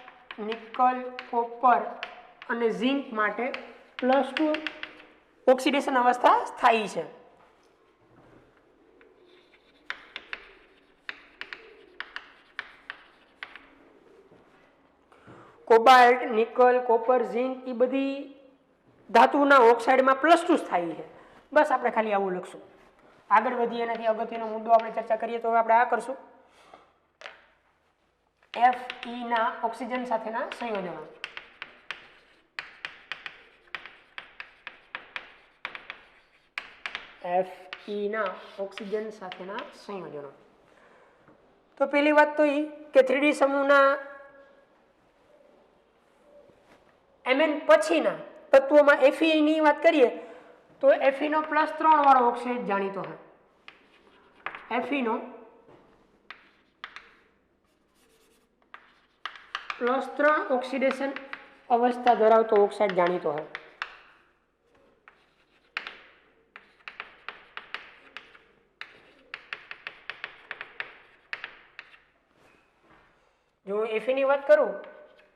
નિકલ, કોપર અને ઝિંક માટે +2 ઓક્સિડેશન અવસ્થા સ્થાયી છે. કોબાલ્ટ, નિકલ, કોપર, ઝિંક એ બધી ધાતુના ઓક્સાઇડમાં +2 સ્થાયી છે. બસ આપણે ખાલી આવું લખશું. આગળ વધીએ એનાથી અગત્યનો મુદ્દો આપણે ચર્ચા કરીએ તો આપણે આ કરશું. Fe ના ઓક્સિજન સાથેના સંયોજનો. Fe ના ઓક્સિજન સાથેના સંયોજનો. તો પહેલી વાત તો એ કે 3D સમૂહના Mn પછીના તત્વોમાં Fe ની વાત કરીએ તો Fe નો +3 વાળો ઓક્સાઇડ જાણીતો છે. Fe નો +3 ઓક્સિડેશન અવસ્થા ધરાવતો ઓક્સાઇડ જાણીતો છે. જો Fe ની વાત કરું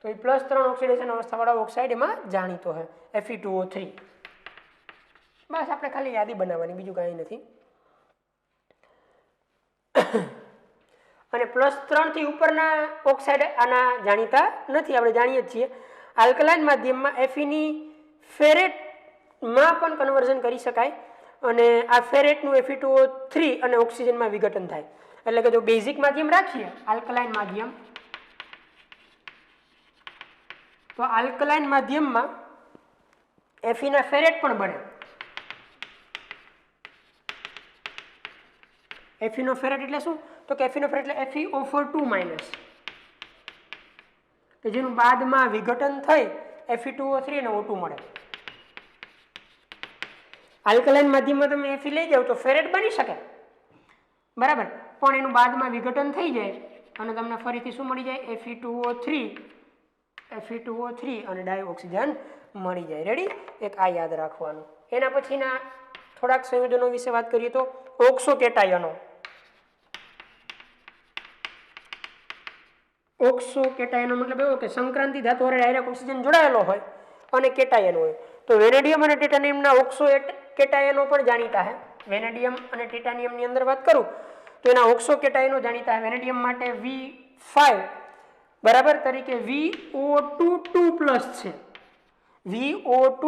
તો એ +3 ઓક્સિડેશન અવસ્થા વાળો ઓક્સાઇડ એમાં જાણીતો છે, Fe2O3. બસ આપણે ખાલી યાદી બનાવવાની, બીજું કાંઈ નથી. અને +3 થી ઉપરના ઓક્સાઇડ આના જાણીતા નથી, આપણે જાણીએ જ છીએ. આલ્કલાઇન માધ્યમમાં Fe ની ફેરેટમાં પણ કન્વર્ઝન કરી શકાય અને આ ફેરેટનું Fe2O3 અને ઓક્સિજનમાં વિઘટન થાય. એટલે કે જો બેઝિક માધ્યમ રાખીએ આલ્કલાઇન માધ્યમ, તો આલ્કલાઇન માધ્યમમાં Fe ના ફેરેટ પણ બને. Fe નો ફેરેટ એટલે શું? તો કે Fe નો ફેરેટ એટલે FeO4 કે જેનું બાદમાં વિઘટન થઈ Fe2O3 અને O2 મળે. આલ્કલાઇન માધ્યમમાં તમે Fe લઈ જાવ તો ફેરેટ બની શકે, બરાબર, પણ એનું બાદમાં વિઘટન થઈ જાય અને તમને ફરીથી શું મળી જાય? Fe2O3 અને ડાયઓક્સિજન મળી જાય. રેડી? એક આ યાદ રાખવાનું. એના પછીના થોડાક સંયોજનો વિશે વાત કરીએ તો ઓક્સો કેટાયનો. ઓક્સો કેટાયનો મતલબ એવો કે સંક્રાંતિ ધાતુ વડે ડાયરેક્ટ ઓક્સિજન જોડાયેલો હોય અને કેટાયન હોય. તો વેનેડિયમ અને ટિટાનિયમના ઓક્સો કેટાયનો પણ જાણીતા છે. વેનેડિયમ અને ટિટાનિયમની અંદર વાત કરું તો એના ઓક્સો કેટાયનો જાણીતા છે. વેનેડિયમ માટે V5 બરાબર તરીકે VO2 છે, VO2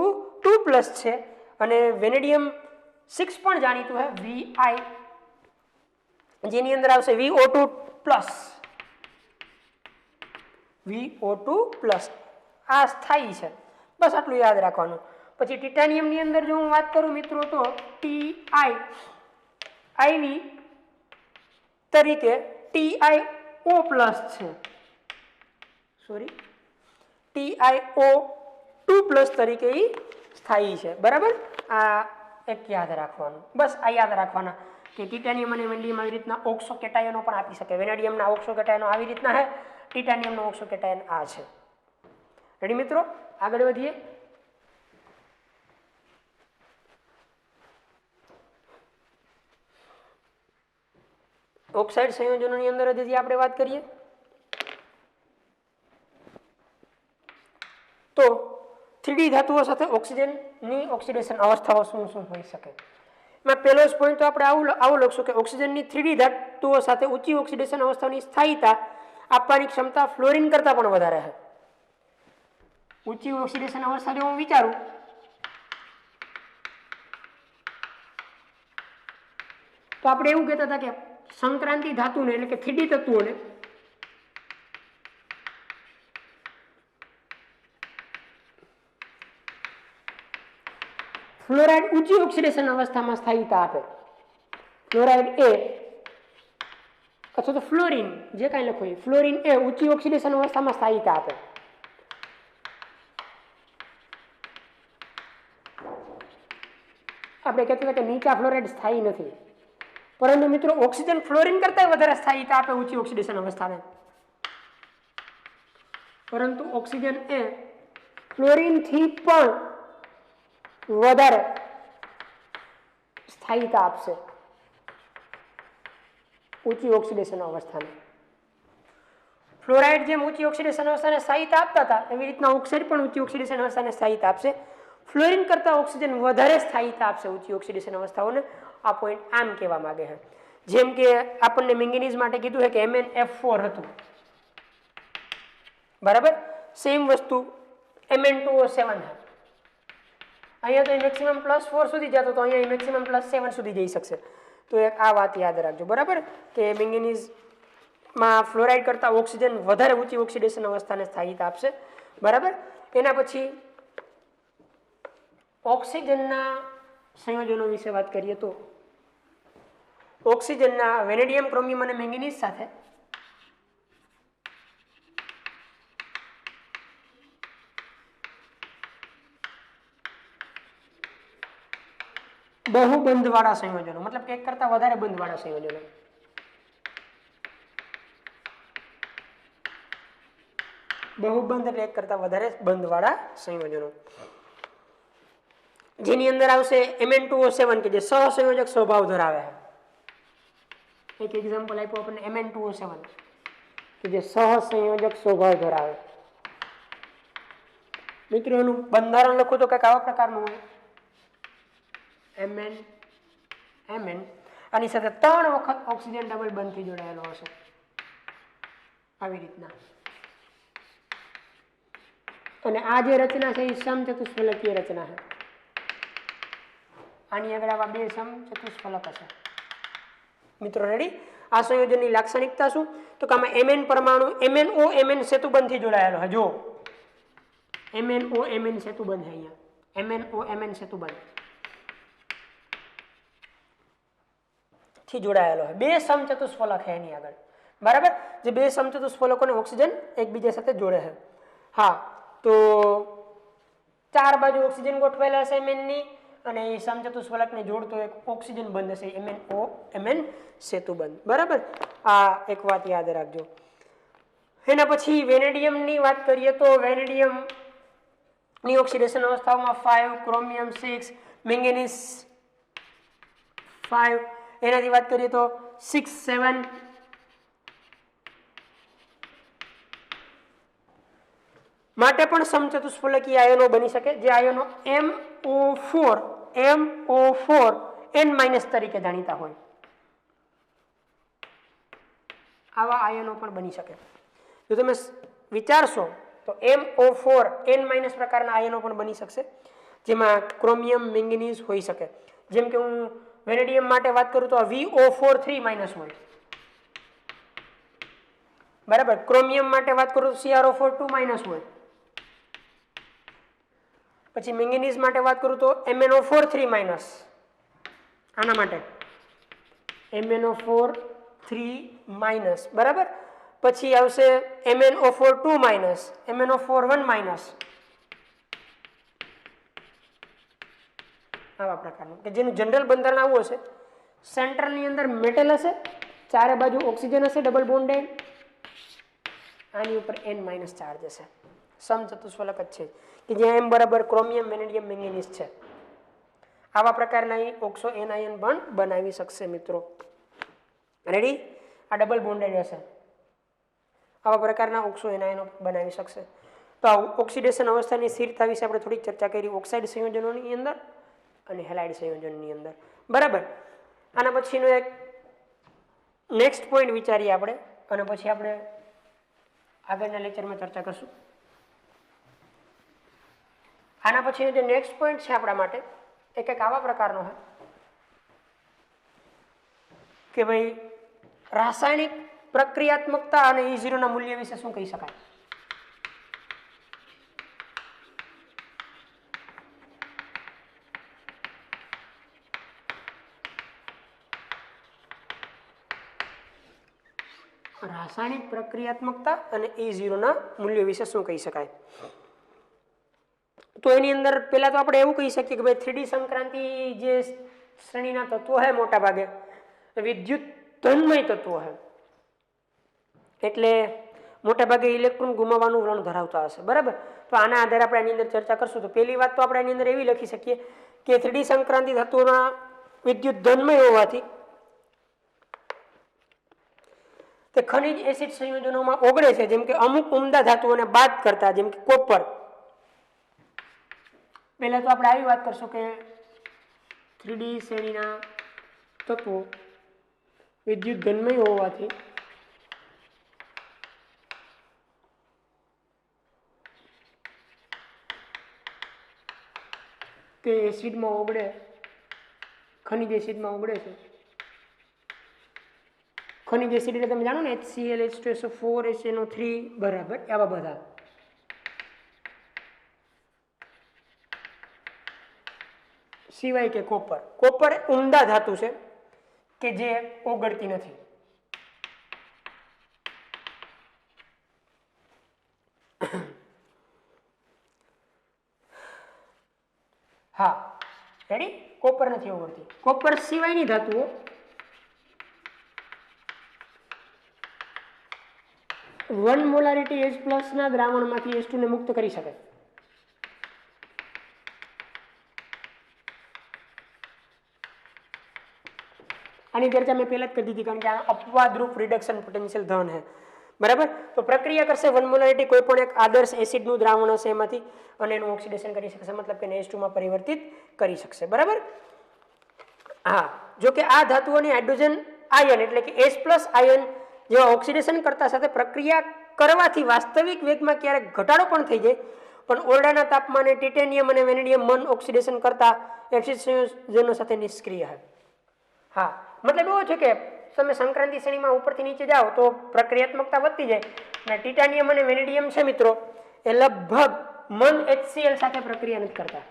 છે અને વેનેડિયમ 6 પણ જાણીતું છે VI, જેની અંદર આવશે VO2 આ સ્થાયી છે. બસ આટલું યાદ રાખવાનું. પછી ટિટાનિયમની અંદર જો હું વાત કરું મિત્રો તો TiIV તરીકે TiO+ છે, સોરી TiO2+ તરીકે એ સ્થાયી છે. બરાબર, આ એક યાદ રાખવાનું. બસ આ યાદ રાખવાના કે ટિટાનિયમ અને વેનેડિયમ આવી રીતના ઓક્સો કેટાયનો પણ આપી શકે. વેનેડિયમના ઓક્સો કેટાયનો આવી રીતના છે, ટિટાનિયમનો ઓક્સો કેટાયન આ છે. રેડી મિત્રો? આગળ વધીએ. ઓક્સાઇડ સંયોજનોની અંદર હજી આપણે વાત કરીએ તો 3D ધાતુઓ સાથે ઓક્સિજનની ઓક્સિડેશન અવસ્થાઓ શું શું હોઈ શકે. એમાં પહેલો જ પોઈન્ટ તો આપણે આવું લખશું કે ઓક્સિજનની 3D ધાતુઓ સાથે ઊંચી ઓક્સિડેશન અવસ્થાની સ્થાયીતા આપવાની ક્ષમતા ફ્લોરિન કરતાં પણ વધારે છે. ઊંચી ઓક્સિડેશન અવસ્થા જો હું વિચારું તો આપણે એવું કહેતા હતા કે સંક્રાંતિ ધાતુને એટલે કે 3D તત્વોને ફ્લોરાઇડ ઊંચી ઓક્સિડેશન અવસ્થામાં સ્થાયીતા આપે. ફ્લોરાઇડ એ અથવા તો ફ્લોરિન જે કાંઈ લખો એ ફ્લોરિન એ ઊંચી ઓક્સિડેશન અવસ્થામાં સ્થાયીતા આપે. આપણે કહેતા હતા કે નીચા ફ્લોરાઇડ સ્થાયી નથી, પરંતુ મિત્રો ઓક્સિજન ફ્લોરિન કરતાં વધારે સ્થાયીતા આપે ઊંચી ઓક્સિડેશન અવસ્થાને. પરંતુ ઓક્સિજન એ ફ્લોરિનથી પણ વધારે સ્થાયીતા આપશે. ઊંચી ઓક્સિડેશન અવસ્થાને. ફ્લોરાઇડ જેમ ઊંચી ઓક્સિડેશન અવસ્થાને સ્થાયિતા આપતા હતા એવી રીતના ઓક્સાઇડ પણ ઊંચી ઓક્સિડેશન અવસ્થાને સ્થાયિતા આપશે. ફ્લોરિન કરતાં ઓક્સિજન વધારે સ્થાયિતા આપશે ઊંચી ઓક્સિડેશન અવસ્થાઓને. આ પોઈન્ટ આમ કહેવા માંગે છે. જેમ કે આપણને મેંગેનીઝ માટે કીધું છે કે MnF4 હતું, બરાબર. સેમ વસ્તુ Mn2O7 છે. અહીંયા તો મેક્સિમમ +4 સુધી જતો તો અહીંયા મેક્સિમમ +7 સુધી જઈ શકશે. તો એક આ વાત યાદ રાખજો, બરાબર, કે મેંગેનીઝમાં ફ્લોરાઇડ કરતાં ઓક્સિજન વધારે ઊંચી ઓક્સિડેશન અવસ્થાને સ્થાયિતા આપશે, બરાબર. એના પછી ઓક્સિજનના સંયોજનો વિશે વાત કરીએ તો ઓક્સિજનના વેનેડિયમ, ક્રોમિયમ અને મેંગેનીઝ સાથે બહુબંધવાળા સંયોજનો, મતલબ એક કરતા વધારે બંધવાળા સંયોજનો. બહુબંધ એટલે એક કરતા વધારે બંધવાળા સંયોજનો, જેની અંદર આવશે Mn2O7 કે જે સહસંયોજક સ્વભાવ ધરાવે છે. એક એક્ઝામ્પલ આપ્યું આપણને Mn2O7 કે જે સહસંયોજક સ્વભાવ ધરાવે. મિત્રો એનું બંધારણ લખું તો કંઈક આવા પ્રકારનું હોય. Mn આની સાથે 3 વખત ઓક્સિજન ડબલ બંધથી જોડાયેલો હશે, આવી રીતના. અને આ જે રચના છે એ સમચતુષ્ફલકીય રચના છે. આની આગળ આવા 2 સમચતુષ્ફલક હશે. મિત્રો રેડી? આ સંયોજનની લાક્ષણિકતા શું? તો કે આમાં Mn પરમાણુ MnO-Mn સેતુબંધથી જોડાયેલો છે. જો MnO-Mn સેતુબંધ છે, અહીંયા MnO-Mn સેતુબંધ થી જોડાયેલો છે. 2 સમચતુષ્ફલક છે એની આગળ, બરાબર. જે 2 સમચતુષ્ફલકોને ઓક્સિજન એકબીજા સાથે જોડે છે. હા, તો 4 બાજુ ઓક્સિજન ગોઠવાયેલા હશે Mn ની, અને એ સમચતુષ્ફલકને જોડતો એક ઓક્સિજન બંધ હશે MnO-Mn સેતુબંધ, બરાબર. આ એક વાત યાદ રાખજો. એના પછી વેનેડિયમની વાત કરીએ તો વેનેડિયમની ઓક્સિડેશન અવસ્થાઓમાં 5, ક્રોમિયમ 6, મેંગેનીઝ 5. એનાથી વાત કરીએ તો 6, 7 માટે પણ સમચતુષ્ફલકીય આયનો બની શકે, જે આયનો MO4N- તરીકે જાણીતા હોય. આવા આયનો પણ બની શકે. જો તમે વિચારશો તો MO4N- પ્રકારના આયનો પણ બની શકશે, જેમાં ક્રોમિયમ, મેંગેનીઝ હોઈ શકે. જેમ કે હું વેનેડિયમ માટે વાત કરું તો VO4 3- હોય, બરાબર. ક્રોમિયમ માટે વાત કરું તો CrO4 2- હોય. પછી મેંગેનીઝ માટે વાત કરું તો MnO4 3-. આના માટે MnO4 3-, બરાબર. પછી આવશે MnO4 2-, MnO4 1-. આવા પ્રકારનું કે જેનું જનરલ બંધારણ આવું હશે. સેન્ટ્રલની અંદર મેટલ હશે, ચારે બાજુ ઓક્સિજન હશે ડબલ બોન્ડેડ, આની ઉપર N- ચાર્જ હશે. સમચતુષ્ફલક જ છે કે જ્યાં M બરાબર ક્રોમિયમ, વેનેડિયમ, મેંગેનીઝ છે. આવા પ્રકારના ઓક્સો એનાયન પણ બનાવી શકશે મિત્રો. રેડી? આ ડબલ બોન્ડેડ હશે. આવા પ્રકારના ઓક્સો એનાયનો બનાવી શકશે. તો આ ઓક્સિડેશન અવસ્થાની સ્થિરતા વિશે આપણે થોડીક ચર્ચા કરી ઓક્સાઇડ સંયોજનોની અંદર અને હેલાઇડ સંયોજનની અંદર, બરાબર. આના પછીનો એક નેક્સ્ટ પોઈન્ટ વિચારીએ આપણે, અને પછી આપણે આગળના લેક્ચરમાં ચર્ચા કરશું. આના પછીનો જે નેક્સ્ટ પોઈન્ટ છે આપણા માટે એ કંઈક આવા પ્રકારનો છે કે ભાઈ રાસાયણિક પ્રક્રિયાત્મકતા અને E0 ના મૂલ્ય વિશે શું કહી શકાય? રાસાયણિક પ્રક્રિયાત્મકતા અને E0 ના મૂલ્ય વિશે શું કહી શકાય? તો એની અંદર પહેલા તો આપણે એવું કહી શકીએ કે ભાઈ 3D સંક્રાંતિ જે શ્રેણીના તત્વો છે મોટા ભાગે વિદ્યુત ધનમય તત્વો છે, એટલે મોટા ભાગે ઇલેક્ટ્રોન ગુમાવવાનું વલણ ધરાવતા હશે, બરાબર. તો આના આધારે આપણે આની અંદર ચર્ચા કરશું. તો પહેલી વાત તો આપણે આની અંદર એવી લખી શકીએ કે 3D સંક્રાંતિ તત્વોના વિદ્યુત ધનમય હોવાથી તે ખનિજ એસિડ સંયોજનોમાં ઓગળે છે, જેમ કે અમુક ઉમદા ધાતુઓને બાદ કરતા, જેમ કે કોપર. પહેલા તો આપણે આવી વાત કરશું કે 3D શ્રેણીના તત્વો વિદ્યુત ઘનમય હોવાથી તે એસિડમાં ઓગળે, ખનિજ એસિડમાં ઓગળે છે. ખનિજ એસિડ એટલે તમે જાણો ને HCl H2SO4 HNO3 બરાબર, આવા બધા. સિવાય કે કોપર. કોપર ઉમદા ધાતુ છે કે જે ઓગળતી નથી. હા, રેડી? કોપર નથી ઓગળતી. કોપર સિવાયની ધાતુઓ વન મોલારિટી H+ ના દ્રાવણમાંથી H2 ને મુક્ત કરી શકે. આની ચર્ચા મેં પહેલા જ કરી દીધી, કારણ કે આ અપવાદરૂપ રિડક્શન પોટેન્શિયલ ધન છે, બરાબર. તો પ્રક્રિયા કરશે વન મોલારિટી કોઈ પણ એક આદર્શ એસિડનું દ્રાવણ હશે એમાંથી, અને એનું ઓક્સિડેશન કરી શકશે, મતલબ કે H2 માં પરિવર્તિત કરી શકશે, બરાબર. હા, જો કે આ ધાતુઓની હાઇડ્રોજન આયન એટલે કે H+ આયન જેવા ઓક્સિડેશન કરતા સાથે પ્રક્રિયા કરવાથી વાસ્તવિક વેગમાં ક્યારેક ઘટાડો પણ થઈ જાય, પણ ઓરડાના તાપમાને ટિટેનિયમ અને વેનેડિયમ મન ઓક્સિડેશન કરતા એસિડ સંયોજનો સાથે નિષ્ક્રિય છે. હા, મતલબ એવો છે કે તમે સંક્રાંતિ શ્રેણીમાં ઉપરથી નીચે જાઓ તો પ્રક્રિયાત્મકતા વધતી જાય, અને ટિટાનિયમ અને વેનેડિયમ છે મિત્રો, એ લગભગ મન HCl સાથે પ્રક્રિયા નથી કરતા.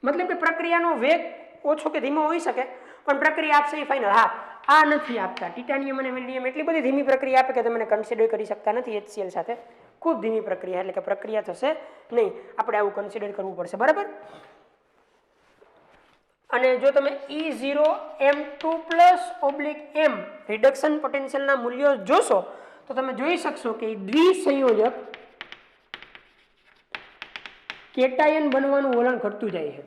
મતલબ કે પ્રક્રિયાનો વેગ ઓછો કે ધીમો હોઈ શકે, પણ પ્રક્રિયા આપશે એ ફાઇનલ. હા, આ નથી આપતા. ટિટાનિયમ અને વેનેડિયમ એટલી બધી ધીમી પ્રક્રિયા આપે કે તમે કન્સિડર કરી શકતા નથી HCl સાથે. ખૂબ ધીમી પ્રક્રિયા, એટલે કે પ્રક્રિયા થશે નહીં. આપણે આવું કન્સિડર કરવું પડશે, બરાબર. અને જો તમે E0M2+/M રિડક્શન પોટેન્શિયલના મૂલ્યો જોશો તો તમે જોઈ શકશો કે દ્વિસંયોજક કેટાયન બનવાનું વલણ ઘટતું જાય છે.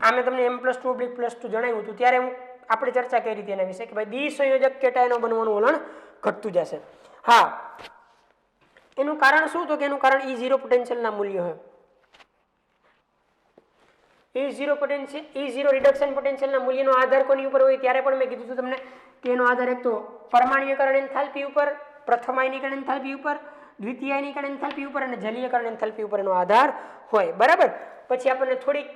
આ મેં તમને M+2/+2 જણાવ્યું હતું ત્યારે આપણે ચર્ચા કરી હતી એના વિશે કે ભાઈ દ્વિસંયોજક કેટાયનો બનવાનું વલણ ઘટતું જશે. હા, એનું કારણ શું? તો કે એનું કારણ E0 પોટેન્શિયલના મૂલ્યો છે. E0 રિડક્શન પોટેન્શિયલના મૂલ્યનો આધાર કોની ઉપર હોય? ત્યારે પણ મેં કીધું હતું તમને કે એનો આધાર એક તો પરમાણ્વીયકરણ એન્થાલ્પી ઉપર, પ્રથમ આયનીકરણ એન્થાલ્પી ઉપર, દ્વિતીય આયનીકરણ એન્થાલ્પી ઉપર અને જલીયકરણ એન્થાલ્પી ઉપર એનો આધાર હોય, બરાબર. પછી આપણને થોડીક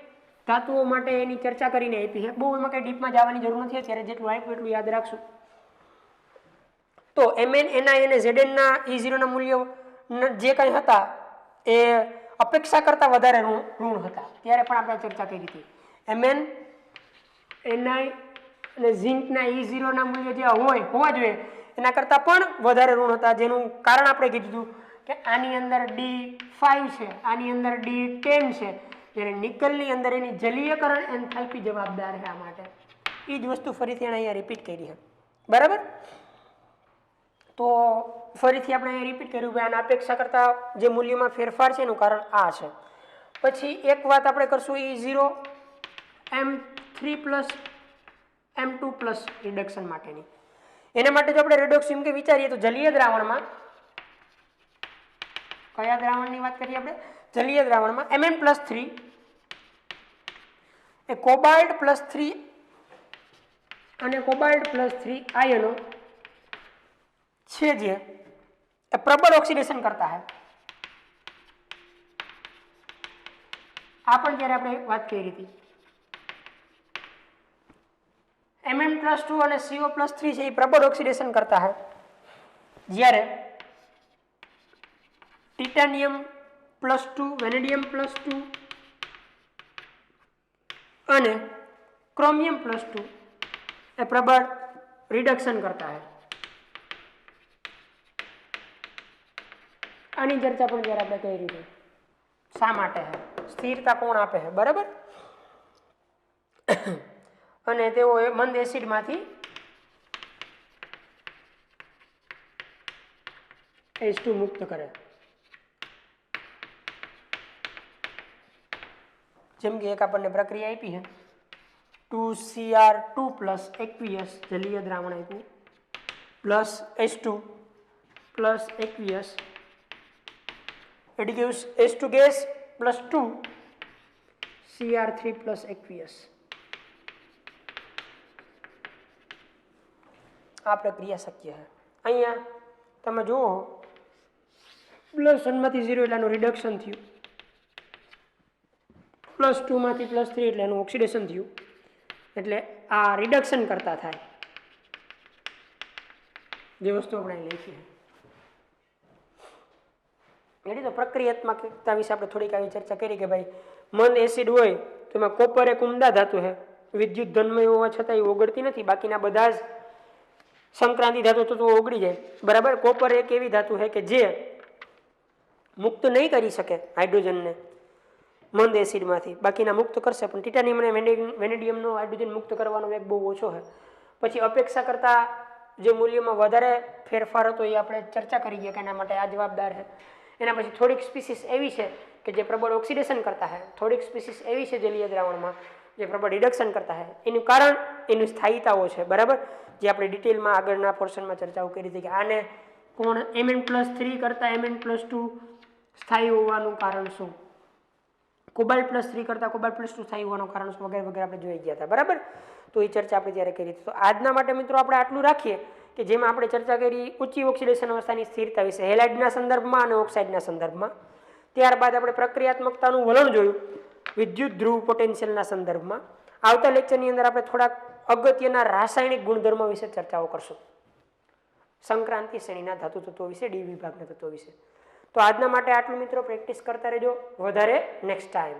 ધાતુઓ માટે એની ચર્ચા કરીને આપી છે, બહુ એમાં કઈ ડીપમાં જવાની જરૂર નથી, અત્યારે જેટલું આપ્યું એટલું યાદ રાખશું. તો Mn, Ni અને Zn ના E0 ના મૂલ્યો જે કંઈ હતા એ અપેક્ષા કરતા વધારે ઋણ હતા, ત્યારે પણ આપણે ચર્ચા કરી હતી. Mn, Ni અને ઝિંકના E0 ના મૂલ્યો જે હોવા જોઈએ એના કરતાં પણ વધારે ઋણ હતા, જેનું કારણ આપણે કીધું કે આની અંદર D5 છે, આની અંદર D10 છે, જ્યારે નિકલની અંદર એની જલીયકરણ એન્થાલ્પી જવાબદાર છે આ માટે. એ જ વસ્તુ ફરીથી અહીંયા રિપીટ કરી છે, બરાબર. તો ફરીથી આપણે અહીંયા રિપીટ કર્યું કે આના અપેક્ષા કરતા જે મૂલ્યમાં ફેરફાર છે એનું કારણ આ છે. પછી એક વાત આપણે કરશું E0M3+M2+ રિડક્શન માટેની. એના માટે જો આપણે રેડોક્સિયમ કે વિચારીએ તો જલીય દ્રાવણમાં, કયા દ્રાવણની વાત કરીએ આપણે? જલીય દ્રાવણમાં Mn+3 એ કોબાલ્ટ+3 અને કોબાલ્ટ+3 આયનો છે જે પ્રબળ ઓક્સિડેશન કરતા है. આ પણ જ્યારે આપણે વાત કરી હતી Mn+2 અને CO+3 છે એ પ્રબળ ઓક્સિડેશન કરતા है, જ્યારે टिटेनियम+2 वेनेडियम+2 અને ક્રોમિયમ+2 એ પ્રબળ રિડક્શન કરતા है. આની ચર્ચા પણ જ્યારે આપણે કરી હતી શા માટે છે, સ્થિરતા કોણ આપે છે, બરાબર. અને તેઓ મંદ એસિડમાંથી H2 મુક્ત કરે. જેમ કે એક આપણને પ્રક્રિયા આપી છે 2Cr2 પ્લસ એક્વિયસ જલીય દ્રાવણ આપ્યું plus H2 plus aqueous it gives H2 gas plus 2 Cr3 plus aqueous. આ પ્રક્રિયા શક્ય છે. અહીંયા તમે જુઓ +1 માંથી 0 એટલે એનું રિડક્શન થયું, +2 માંથી +3 એટલે એનું ઓક્સિડેશન થયું, એટલે આ રિડક્શન કરતા થાય જે વસ્તુ આપણે અહીં લખી છે. તો પ્રક્રિયાત્મકતા વિશે આપણે થોડીક આવી ચર્ચા કરી કે ભાઈ મંદ એસિડ હોય તો એમાં કોપર એક ઉમદા ધાતુ છે, વિદ્યુત ધનમય હોવા છતાં એ ઓગળતી નથી, બાકીના બધા જ સંક્રાંતિ ધાતુ તો ઓગળી જાય. બરાબર. કોપર એક એવી ધાતુ છે કે જે મુક્ત નહીં કરી શકે હાઇડ્રોજનને મંદ એસિડમાંથી, બાકીના મુક્ત કરશે, પણ ટિટાનિયમ અને વેનેડિયમનો હાઇડ્રોજન મુક્ત કરવાનો વેગ બહુ ઓછો છે. પછી અપેક્ષા કરતાં જે મૂલ્યમાં વધારે ફેરફાર હતો એ આપણે ચર્ચા કરી ગયા કે એના માટે આ જવાબદાર છે. એના પછી થોડીક સ્પીસીસ એવી છે કે જે પ્રબળ ઓક્સિડેશન કરતા છે, થોડીક સ્પીસીસ એવી છે જલીય દ્રાવણમાં જે પ્રબળ રિડક્શન કરતા છે. એનું કારણ એની સ્થાયીતાઓ છે. બરાબર. જે આપણે ડિટેલમાં આગળના પોર્શનમાં ચર્ચાઓ કરી હતી કે આને કોણ Mn+3 કરતાં Mn+2 સ્થાયી હોવાનું કારણ શું, કોબાલ્ટ+3 કરતાં કોબાલ્ટ+2 સ્થાયી હોવાનું કારણ શું વગેરે વગેરે આપણે જોઈ ગયા હતા. બરાબર. તો એ ચર્ચા આપણે ત્યારે કરી હતી. તો આજના માટે મિત્રો આપણે આટલું રાખીએ કે જેમાં આપણે ચર્ચા કરી ઊંચી ઓક્સિડેશન અવસ્થાની સ્થિરતા વિશે હેલાઇડના સંદર્ભમાં અને ઓક્સાઇડના સંદર્ભમાં. ત્યારબાદ આપણે પ્રક્રિયાત્મકતાનું વલણ જોયું વિદ્યુત ધ્રુવ પોટેન્શિયલના સંદર્ભમાં. આવતા લેક્ચરની અંદર આપણે થોડાક અગત્યના રાસાયણિક ગુણધર્મો વિશે ચર્ચાઓ કરશું, સંક્રાંતિ શ્રેણીના ધાતુ તત્વો વિશે, ડી વિભાગના તત્વો વિશે. તો આજના માટે આટલું મિત્રો, પ્રેક્ટિસ કરતા રહેજો વધારે નેક્સ્ટ ટાઈમ.